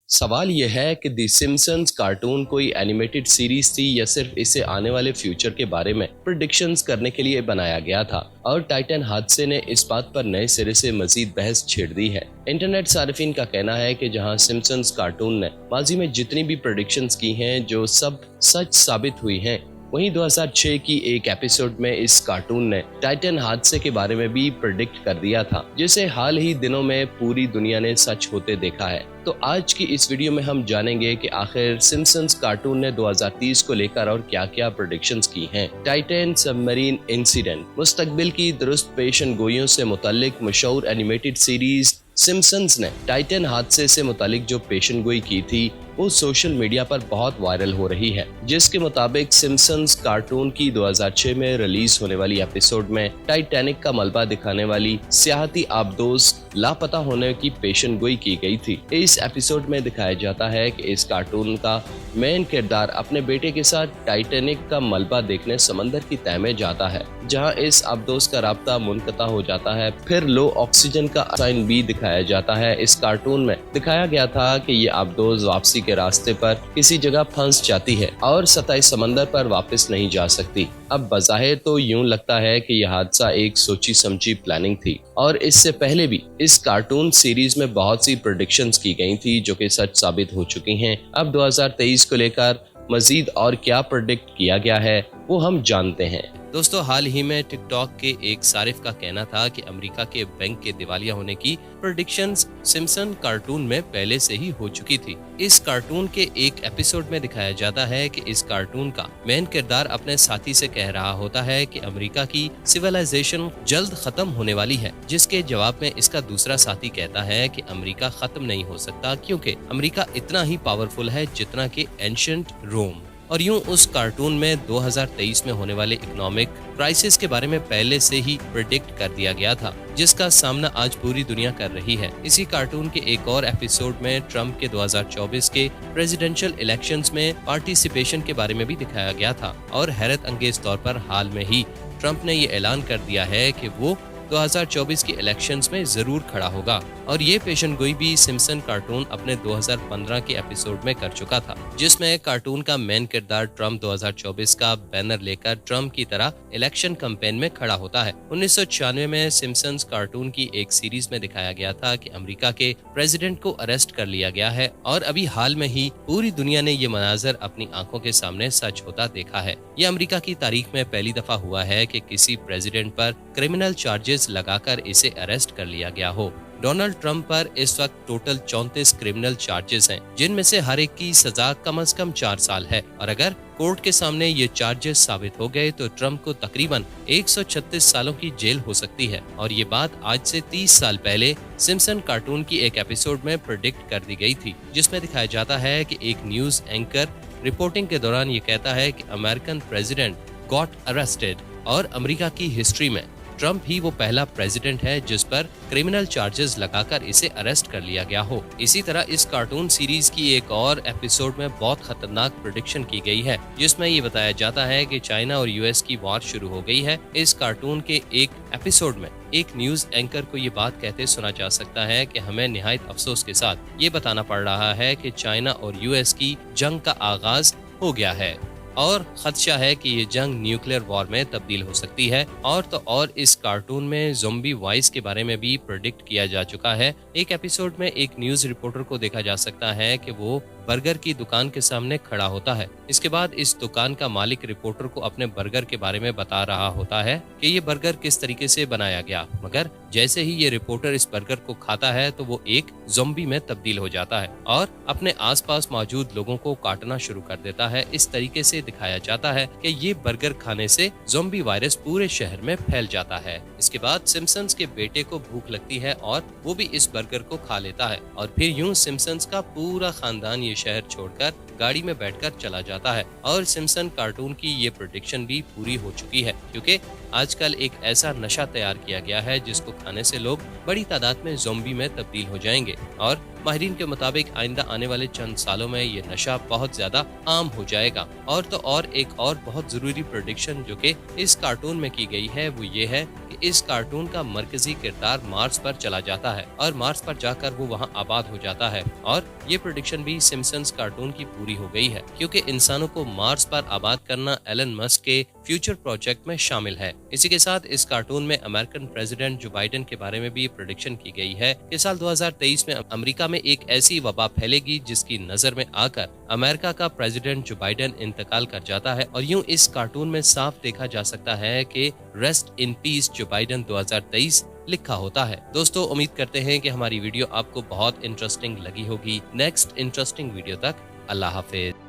सवाल यह है कि दी सिम्पसन्स कार्टून कोई एनिमेटेड सीरीज थी या सिर्फ इसे आने वाले फ्यूचर के बारे में प्रेडिक्शंस करने के लिए बनाया गया था। और टाइटन हादसे ने इस बात पर नए सिरे से मजीद बहस छेड़ दी है। इंटरनेट सार्फिन का कहना है कि जहां सिम्पसन्स कार्टून ने माजी में जितनी भी प्रेडिक्शंस की हैं जो सब सच साबित हुई हैं, वहीं 2006 की एक एपिसोड में इस कार्टून ने टाइटन हादसे के बारे में भी प्रेडिक्ट कर दिया था, जिसे हाल ही दिनों में पूरी दुनिया ने सच होते देखा है। तो आज की इस वीडियो में हम जानेंगे कि आखिर सिम्पसन्स कार्टून ने 2030 को लेकर और क्या-क्या प्रेडिक्शंस की हैं। टाइटन सबमरीन इंसिडेंट, मुस्तकबिल की दुरुस्त पेशन गोइयों से मुतल्लिक मशहूर एनिमेटेड सीरीज सिम्पसन्स ने टाइटन हादसे से मुतालिक जो पेशन गोई की थी वो सोशल मीडिया पर बहुत वायरल हो रही है, जिसके मुताबिक सिम्पसन्स कार्टून की 2006 में रिलीज होने वाली एपिसोड में टाइटैनिक का मलबा दिखाने वाली सियाहती आबदोज लापता होने की पेशन गोई की गई थी। इस एपिसोड में दिखाया जाता है कि इस कार्टून का मेन किरदार अपने बेटे के साथ टाइटैनिक का मलबा देखने समंदर की तह में जाता है, जहां इस आबदोज का राब्ता मुनक़ता हो जाता है। फिर लो ऑक्सीजन का साइन भी दिखाया जाता है। इस कार्टून में दिखाया गया था कि ये आबदोज वापसी के रास्ते पर किसी जगह फंस जाती है और सतह समंदर पर वापस नहीं जा सकती। अब बज़ाहिर तो यूं लगता है कि यह हादसा एक सोची समझी प्लानिंग थी, और इससे पहले भी इस कार्टून सीरीज में बहुत सी प्रेडिक्शंस की गई थी जो कि सच साबित हो चुकी हैं। अब 2023 को लेकर मजीद और क्या प्रेडिक्ट किया गया है वो हम जानते हैं। दोस्तों, हाल ही में टिकटॉक के एक सारिफ का कहना था कि अमेरिका के बैंक के दिवालिया होने की प्रेडिक्शंस सिम्पसन कार्टून में पहले से ही हो चुकी थी। इस कार्टून के एक एपिसोड में दिखाया जाता है कि इस कार्टून का मेन किरदार अपने साथी से कह रहा होता है कि अमेरिका की सिविलाइजेशन जल्द खत्म होने वाली है, जिसके जवाब में इसका दूसरा साथी कहता है कि अमेरिका खत्म नहीं हो सकता क्योंकि अमेरिका इतना ही पावरफुल है जितना कि एंशिएंट रोम। और यूं उस कार्टून में 2023 में होने वाले इकोनॉमिक क्राइसिस के बारे में पहले से ही प्रेडिक्ट कर दिया गया था, जिसका सामना आज पूरी दुनिया कर रही है। इसी कार्टून के एक और एपिसोड में ट्रंप के 2024 के प्रेसिडेंशियल इलेक्शंस में पार्टिसिपेशन के बारे में भी दिखाया गया था। और हैरत अंगेज तौर पर हाल में ही ट्रंप ने ये ऐलान कर दिया है कि वो 2024 की इलेक्शंस में जरूर खड़ा होगा। और ये पेशन गोई भी सिम्पसन कार्टून अपने 2015 के एपिसोड में कर चुका था, जिसमें कार्टून का मेन किरदार ट्रंप 2024 का बैनर लेकर ट्रंप की तरह इलेक्शन कैंपेन में खड़ा होता है। 1996 में सिम्पसन्स कार्टून की एक सीरीज में दिखाया गया था कि अमेरिका के प्रेसिडेंट को अरेस्ट कर लिया गया है, और अभी हाल में ही पूरी दुनिया ने ये मनाजर अपनी आंखों के सामने सच होता देखा है। ये अमेरिका की तारीख में पहली दफा हुआ है कि किसी प्रेसिडेंट पर क्रिमिनल चार्जेस लगाकर इसे अरेस्ट कर लिया गया हो। डोनाल्ड ट्रंप पर इस वक्त टोटल 34 क्रिमिनल चार्जेस हैं, जिनमें से हर एक की सजा कम से कम 4 साल है। और अगर कोर्ट के सामने ये चार्जेस साबित हो गए तो ट्रंप को तकरीबन 136 सालों की जेल हो सकती है। और ये बात आज से 30 साल पहले सिम्पसन कार्टून की एक एपिसोड में प्रेडिक्ट कर दी गई थी, जिसमें दिखाया जाता है कि एक न्यूज एंकर रिपोर्टिंग के दौरान ये कहता है कि अमेरिकन प्रेसिडेंट गॉट अरेस्टेड, और अमेरिका की हिस्ट्री में ट्रंप ही वो पहला प्रेसिडेंट है जिस पर क्रिमिनल चार्जेस लगाकर इसे अरेस्ट कर लिया गया हो। इसी तरह इस कार्टून सीरीज की एक और एपिसोड में बहुत खतरनाक प्रेडिक्शन की गई है, जिसमें ये बताया जाता है कि चाइना और यूएस की वॉर शुरू हो गई है। इस कार्टून के एक एपिसोड में एक न्यूज एंकर को ये बात कहते सुना जा सकता है कि हमें निहायत अफसोस के साथ ये बताना पड़ रहा है कि चाइना और यूएस की जंग का आगाज हो गया है, और खदशा है कि ये जंग न्यूक्लियर वॉर में तब्दील हो सकती है। और तो और इस कार्टून में ज़ॉम्बी वॉइस के बारे में भी प्रेडिक्ट किया जा चुका है। एक एपिसोड में एक न्यूज रिपोर्टर को देखा जा सकता है कि वो बर्गर की दुकान के सामने खड़ा होता है। इसके बाद इस दुकान का मालिक रिपोर्टर को अपने बर्गर के बारे में बता रहा होता है कि ये बर्गर किस तरीके से बनाया गया, मगर जैसे ही ये रिपोर्टर इस बर्गर को खाता है तो वो एक ज़ॉम्बी में तब्दील हो जाता है और अपने आसपास मौजूद लोगों को काटना शुरू कर देता है। इस तरीके से दिखाया जाता है कि ये बर्गर खाने से ज़ॉम्बी वायरस पूरे शहर में फैल जाता है। इसके बाद सिम्पसन्स के बेटे को भूख लगती है और वो भी इस बर्गर को खा लेता है, और फिर यूं सिम्पसन्स का पूरा खानदान ये शहर छोड़कर गाड़ी में बैठकर चला जाता है। और सिम्पसन कार्टून की ये प्रेडिक्शन भी पूरी हो चुकी है, क्योंकि आजकल एक ऐसा नशा तैयार किया गया है जिसको खाने से लोग बड़ी तादाद में ज़ॉम्बी में तब्दील हो जाएंगे। और माहिरीन के मुताबिक आइंदा आने वाले चंद सालों में ये नशा बहुत ज्यादा आम हो जाएगा। और तो और एक और बहुत जरूरी प्रेडिक्शन जो कि इस कार्टून में की गई है वो ये है कि इस कार्टून का मरकजी किरदार मार्स पर चला जाता है और मार्स पर जाकर वो वहाँ आबाद हो जाता है। और ये प्रेडिक्शन भी सिम्पसन्स कार्टून की पूरी हो गई है, क्योंकि इंसानों को मार्स पर आबाद करना एलन मस्क के फ्यूचर प्रोजेक्ट में शामिल है। इसी के साथ इस कार्टून में अमेरिकन प्रेसिडेंट जो बाइडेन के बारे में भी प्रेडिक्शन की गई है कि साल 2023 में अमेरिका में एक ऐसी वबा फैलेगी जिसकी नजर में आकर अमेरिका का प्रेसिडेंट जो बाइडेन इंतकाल कर जाता है। और यूं इस कार्टून में साफ देखा जा सकता है कि rest in peace Joe Biden 2023 लिखा होता है। दोस्तों, उम्मीद करते हैं कि हमारी वीडियो आपको बहुत इंटरेस्टिंग लगी होगी। नेक्स्ट इंटरेस्टिंग वीडियो तक अल्लाह हाफिज।